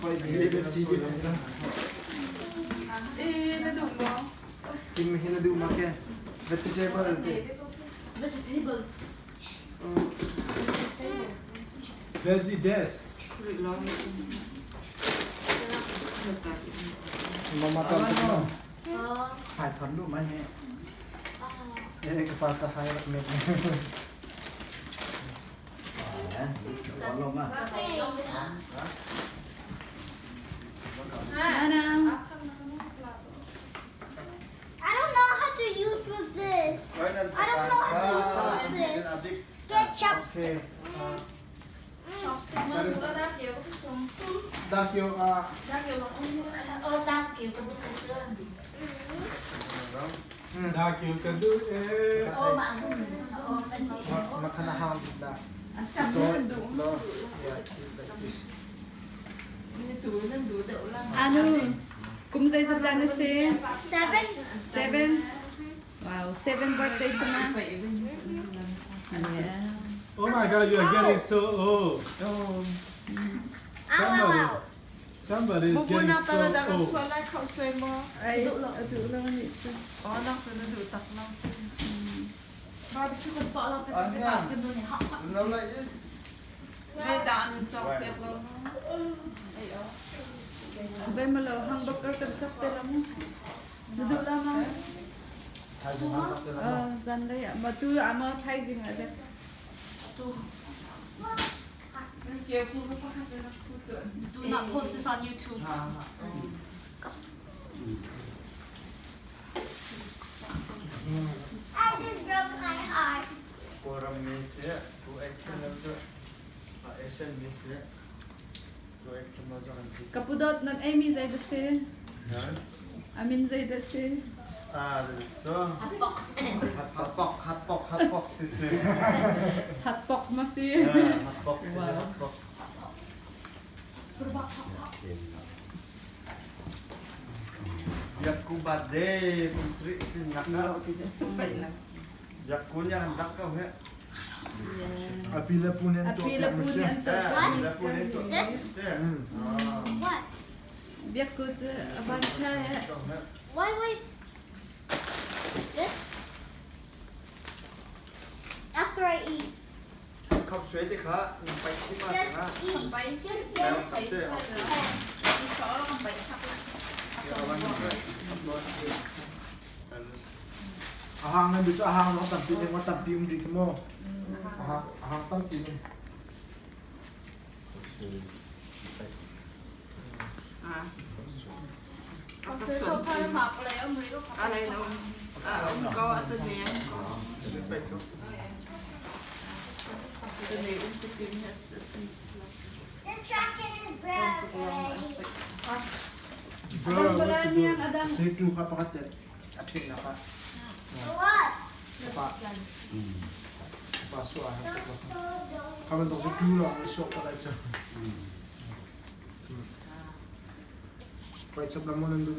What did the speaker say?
Poi bili sidi na. Naduma. Tim hinaduma ke. Vegetable ke. Vegetable. Veggie desk. Mama kan tu. Oh. Hai thon lu ma he. Ke pa sa hai rak me. Long ah. Aanu. I don't know how to use with this. I don't know how to use with this. Get chopstick. Dark yo Đang kiểu của bữa trưa. Da kêu kan du Mà makana ham da. Chăm So nó đủ. no. Yeah, like this. Đủ nên đủ đậu lắm. Aanu, kum zai zat dan se 7. 7. Wow, 7 birthday sana. Yeah. Oh my god, you are getting so old. Somebody is Bố getting nào ta là so đang old. xóa lại khẩu xoay mò. Ay, đủ lang ni. Có năng phải nó đủ tắc năng. Ba chứ còn tọa là cái bạn cái nơi này họ No like it. Đây đã nên chọc đẹp luôn. Bay malo hang doktor kan chak te lam. Duduk lama. Hai jung ham tak la. Zan dai ma tu ama thai jing ade. Kia phu có phát cái nó phu tượng. do not post this on YouTube. I just broke my heart. Forum miss ya. To action also. Asian miss ya. To action also kan. Kapudot nan Amy zai da se. Amin zai da se. Ah, so. Hot pok this. Hat pok masi. Hot pok. Yak ku birthday pun Sri nak nak. Vậy là Yak ku nya hendak kau he. Apila punen to. Apila punen to. Apila punen to. What? Biak ko ze aban cha ya. Why? This? After I eat. Khóc suy thì khá, bánh xí mà Just khá. eat. bay. Just Nào, eat. chậm thế. Đi xóa nó còn bay chắc lắm. Ahang na dito ahang no tampi ni mo tampi di mo. Ahang tampi ni. À. Còn sẽ cho khai mạc lấy ông ấy có À này nó. À ông có ở tên này. Tên này ông có tiếng nhất. The tractor is brown already. Adan pala niyan adan. Situ ka pakat atin na ka. What? Pa. Pa so ah. Don't. Kamu tu situ lah, so pa ka cha. Pai chap lamon ndu